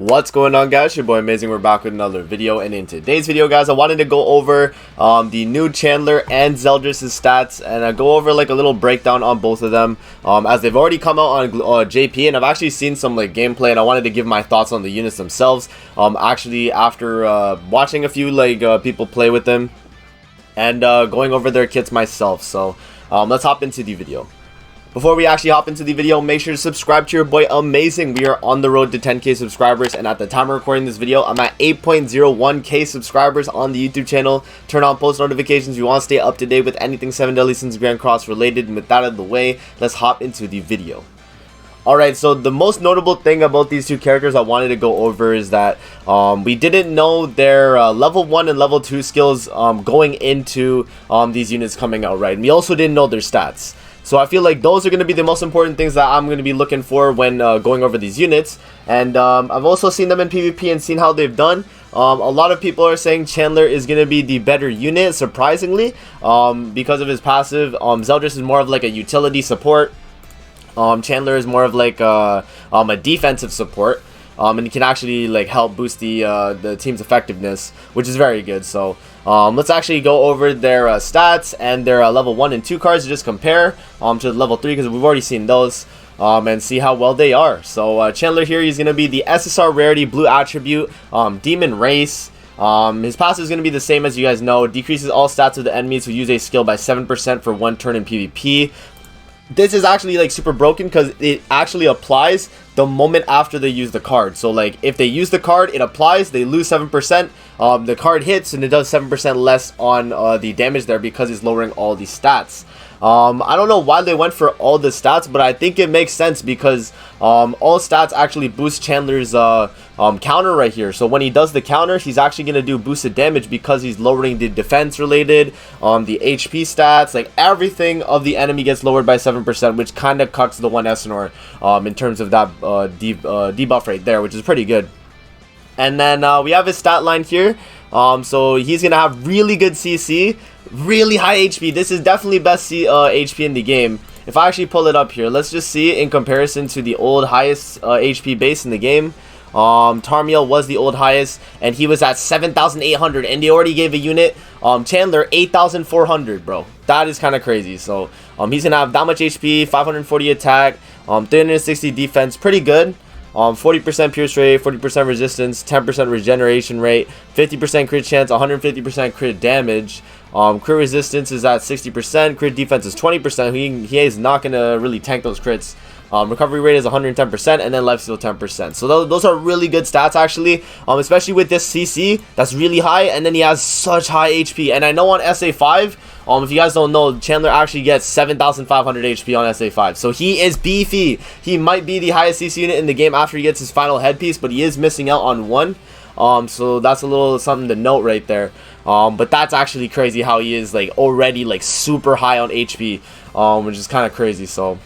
What's going on, guys? Your boy Amazing. We're back with another video, and in today's video, guys, I wanted to go over the new Chandler and ZELDRIS' stats, and I go over like a little breakdown on both of them as they've already come out on JP, and I've actually seen some like gameplay, and I wanted to give my thoughts on the units themselves actually after watching a few like people play with them and going over their kits myself. So let's hop into the video. Before we actually hop into the video, make sure to subscribe to your boy Amazing. We are on the road to 10k subscribers, and at the time of recording this video, I'm at 8.01k subscribers on the YouTube channel. Turn on post notifications if you want to stay up to date with anything 7 Deadly Sins Grand Cross related. And with that out of the way, let's hop into the video. Alright, so the most notable thing about these two characters I wanted to go over is that we didn't know their level 1 and level 2 skills going into these units coming out, right? And we also didn't know their stats. So I feel like those are going to be the most important things that I'm going to be looking for when going over these units. And I've also seen them in PvP and seen how they've done. A lot of people are saying Chandler is going to be the better unit, surprisingly, because of his passive. ZELDRIS is more of like a utility support. Chandler is more of like a defensive support. And he can actually like help boost the team's effectiveness, which is very good. So let's actually go over their stats and their level 1 and 2 cards to just compare to the level 3, because we've already seen those, and see how well they are. So Chandler here, he's going to be the SSR rarity blue attribute, demon race. His passive is going to be the same as you guys know. Decreases all stats of the enemies who use a skill by 7% for 1 turn in PvP. This is actually like super broken because it actually applies the moment after they use the card. So like if they use the card, it applies, they lose 7%, the card hits and it does 7% less on the damage there because it's lowering all the stats. I don't know why they went for all the stats, but I think it makes sense because all stats actually boost Chandler's counter right here. So when he does the counter, he's actually going to do boosted damage because he's lowering the defense related, the HP stats, like everything of the enemy gets lowered by 7%, which kind of cuts the 1 Essenor in terms of that debuff right there, which is pretty good. And then we have his stat line here. So he's going to have really good CC, really high HP. This is definitely best HP in the game. If I actually pull it up here, let's just see in comparison to the old highest HP base in the game. Tarmiel was the old highest, and he was at 7,800, and they already gave a unit, Chandler, 8,400, bro. That is kind of crazy. So he's going to have that much HP, 540 attack, 360 defense, pretty good. 40% pierce rate, 40% resistance, 10% regeneration rate, 50% crit chance, 150% crit damage. Crit resistance is at 60%, crit defense is 20%. He is not going to really tank those crits. Recovery rate is 110%, and then lifesteal 10%. So those are really good stats actually, especially with this CC that's really high, and then he has such high HP. And I know on SA5, if you guys don't know, Chandler actually gets 7,500 HP on SA5. So he is beefy. He might be the highest CC unit in the game after he gets his final headpiece, but he is missing out on one. So that's a little something to note right there. But that's actually crazy how he is like already like super high on HP, which is kind of crazy. So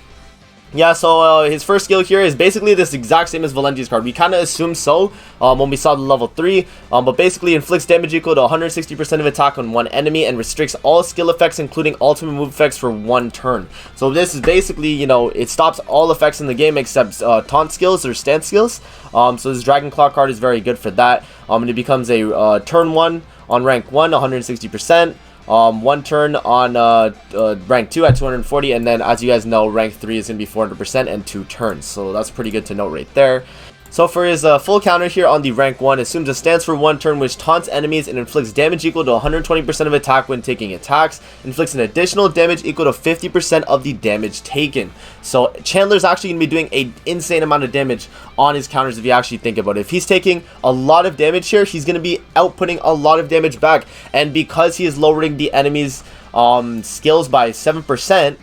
yeah, so his first skill here is basically this exact same as Valenti's card. We kind of assumed so when we saw the level 3, but basically inflicts damage equal to 160% of attack on one enemy and restricts all skill effects including ultimate move effects for 1 turn. So this is basically, you know, it stops all effects in the game except taunt skills or stance skills. So this Dragon Claw card is very good for that, and it becomes a turn 1 on rank 1, 160%. 1 turn on rank 2 at 240, and then as you guys know, rank 3 is going to be 400% and 2 turns. So that's pretty good to note right there. So for his full counter here on the rank 1, assumes a stance for 1 turn which taunts enemies and inflicts damage equal to 120% of attack when taking attacks, inflicts an additional damage equal to 50% of the damage taken. So Chandler's actually going to be doing an insane amount of damage on his counters if you actually think about it. If he's taking a lot of damage here, he's going to be outputting a lot of damage back, and because he is lowering the enemy's skills by 7%,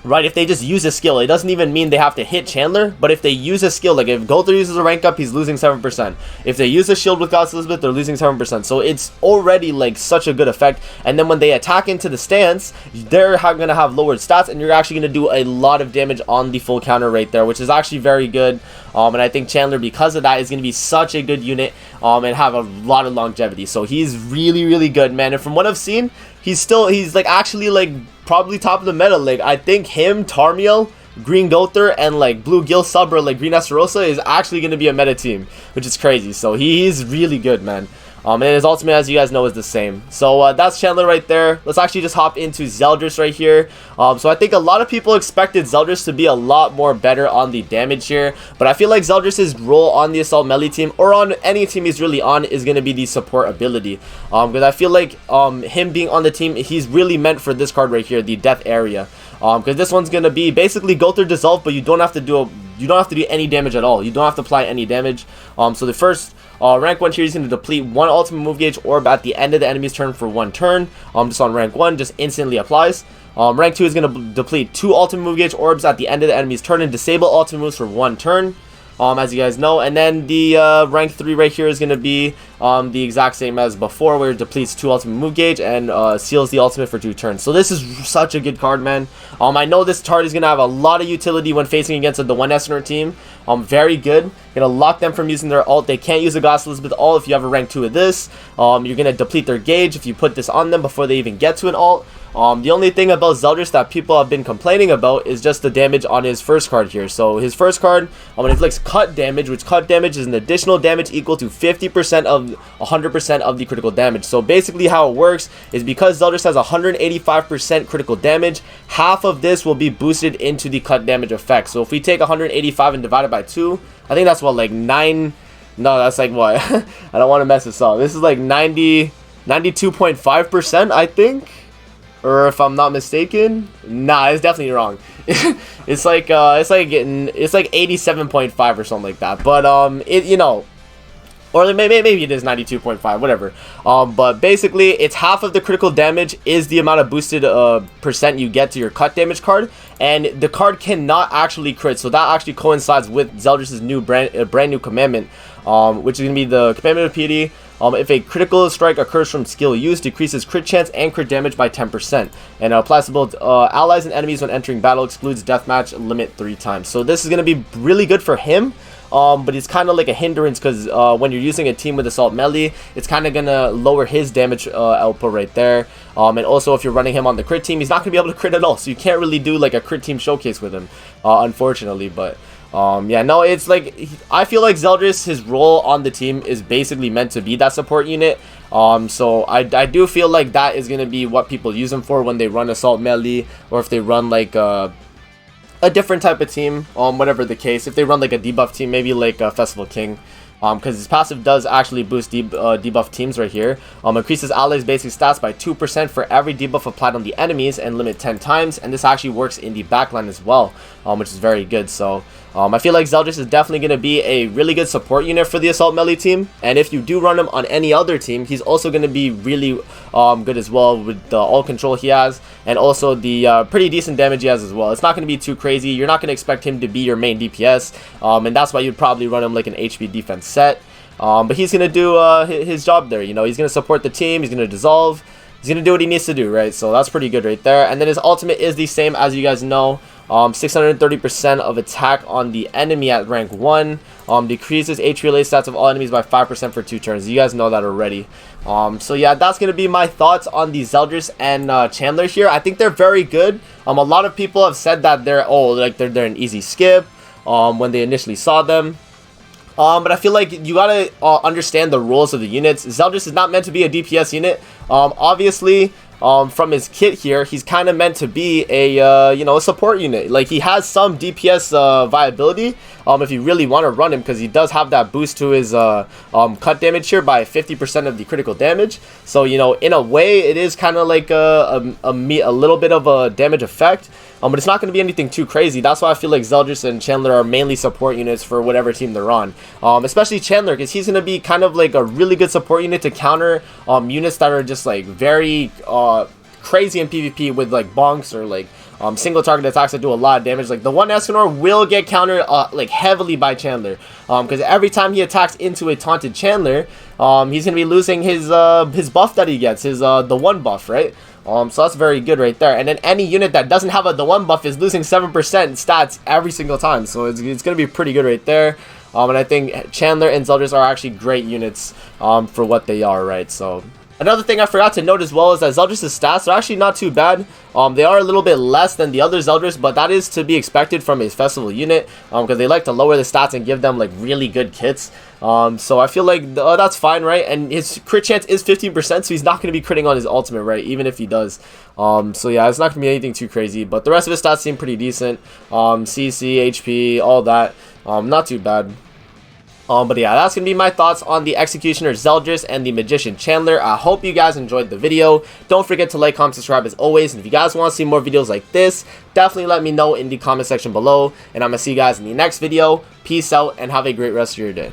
right, if they just use a skill, it doesn't even mean they have to hit Chandler, but if they use a skill, like if Golder uses a rank up, he's losing 7%. If they use a shield with Goddess Elizabeth, they're losing 7%. So it's already like such a good effect. And then when they attack into the stance, they're going to have lowered stats, and you're actually going to do a lot of damage on the full counter right there, which is actually very good. And I think Chandler, because of that, is going to be such a good unit and have a lot of longevity. So he's really, really good, man. And from what I've seen, he's like actually like probably top of the meta. Like I think him, Tarmiel, Green Gother and like Blue Gil Sub or like Green Estarossa is actually going to be a meta team, which is crazy. So he's really good, man. And his ultimate, as you guys know, is the same. So that's Chandler right there. Let's actually just hop into ZELDRIS right here. So I think a lot of people expected ZELDRIS to be a lot more better on the damage here. But I feel like ZELDRIS' role on the Assault Melee team, or on any team he's really on, is going to be the support ability. Because I feel like him being on the team, he's really meant for this card right here, the Death Area. Because this one's going to be basically Gother Dissolve, but you don't have to do any damage at all. You don't have to apply any damage. So the first rank 1 here is going to deplete 1 ultimate move gauge orb at the end of the enemy's turn for 1 turn. Just on rank 1, just instantly applies. Rank 2 is going to deplete 2 ultimate move gauge orbs at the end of the enemy's turn and disable ultimate moves for 1 turn. As you guys know. And then the rank 3 right here is going to be the exact same as before, where it depletes 2 ultimate move gauge and seals the ultimate for 2 turns. So this is such a good card, man. I know this card is going to have a lot of utility when facing against the 1 Essenor team. Very good. Going to lock them from using their ult. They can't use a Goddess Elizabeth ult if you have a rank 2 of this. You're going to deplete their gauge if you put this on them before they even get to an ult. The only thing about ZELDRIS that people have been complaining about is just the damage on his first card here. So his first card, when it inflicts cut damage, which cut damage is an additional damage equal to 50% of 100% of the critical damage. So basically how it works is because ZELDRIS has 185% critical damage, half of this will be boosted into the cut damage effect. So if we take 185 and divide it by 2, I think that's what, like 9, no, that's like what? I don't want to mess this up. This is like 92.5%, I think. Or if I'm not mistaken, nah, it's definitely wrong. it's like 87.5 or something like that. But you know, or maybe it is 92.5, whatever. But basically, it's half of the critical damage is the amount of boosted percent you get to your cut damage card, and the card cannot actually crit. So that actually coincides with ZELDRIS' new brand new commandment, which is gonna be the commandment of piety. If a critical strike occurs from skill use, decreases crit chance and crit damage by 10%. And applies to both allies and enemies when entering battle, excludes deathmatch limit 3 times. So this is going to be really good for him. But it's kind of like a hindrance because when you're using a team with Assault Melee, it's kind of going to lower his damage output right there. And also if you're running him on the crit team, he's not going to be able to crit at all. So you can't really do like a crit team showcase with him, unfortunately. But yeah, no, it's like, I feel like ZELDRIS, his role on the team is basically meant to be that support unit. So I do feel like that is going to be what people use him for when they run Assault Melee, or if they run like a different type of team, whatever the case. If they run like a debuff team, maybe like a Festival King. Because his passive does actually boost debuff teams right here. Increases allies' basic stats by 2% for every debuff applied on the enemies and limit 10 times. And this actually works in the backline as well, which is very good. So I feel like ZELDRIS is definitely going to be a really good support unit for the Assault Melee team. And if you do run him on any other team, he's also going to be really good as well with the all control he has. And also the pretty decent damage he has as well. It's not going to be too crazy. You're not going to expect him to be your main DPS. And that's why you'd probably run him like an HP defense set. But he's going to do his job there. You know, he's going to support the team. He's going to dissolve. He's going to do what he needs to do, right? So that's pretty good right there. And then his ultimate is the same as you guys know. 630% of attack on the enemy at rank 1. Decreases HP relay stats of all enemies by 5% for 2 turns. You guys know that already. So yeah, that's going to be my thoughts on the ZELDRIS and Chandler here. I think they're very good. A lot of people have said that they're an easy skip when they initially saw them. But I feel like you gotta understand the roles of the units. ZELDRIS is not meant to be a DPS unit. Obviously, from his kit here, he's kind of meant to be a you know, a support unit. Like, he has some DPS viability if you really want to run him, because he does have that boost to his cut damage here by 50% of the critical damage. So, you know, in a way, it is kind of like a little bit of a damage effect. But it's not going to be anything too crazy. That's why I feel like ZELDRIS and Chandler are mainly support units for whatever team they're on. Especially Chandler, because he's going to be kind of like a really good support unit to counter units that are just like very crazy in PvP with like bonks or like single target attacks that do a lot of damage. Like the 1 Escanor will get countered like heavily by Chandler, because every time he attacks into a taunted Chandler, he's going to be losing his buff that he gets, his the 1 buff, right? So that's very good right there. And then any unit that doesn't have the 1 buff is losing 7% stats every single time. So it's going to be pretty good right there. And I think Chandler and ZELDRIS are actually great units for what they are, right? So Another thing I forgot to note as well is that Zeldris' stats are actually not too bad. They are a little bit less than the other Zeldris, but that is to be expected from a festival unit, because they like to lower the stats and give them like really good kits. So I feel like that's fine, right? And his crit chance is 15%, so he's not going to be critting on his ultimate, right? Even if he does. So yeah, it's not going to be anything too crazy, but the rest of his stats seem pretty decent. CC, HP, all that. Not too bad. But yeah, that's going to be my thoughts on the Executioner Zeldris and the Magician Chandler. I hope you guys enjoyed the video. Don't forget to like, comment, subscribe as always. And if you guys want to see more videos like this, definitely let me know in the comment section below. And I'm going to see you guys in the next video. Peace out and have a great rest of your day.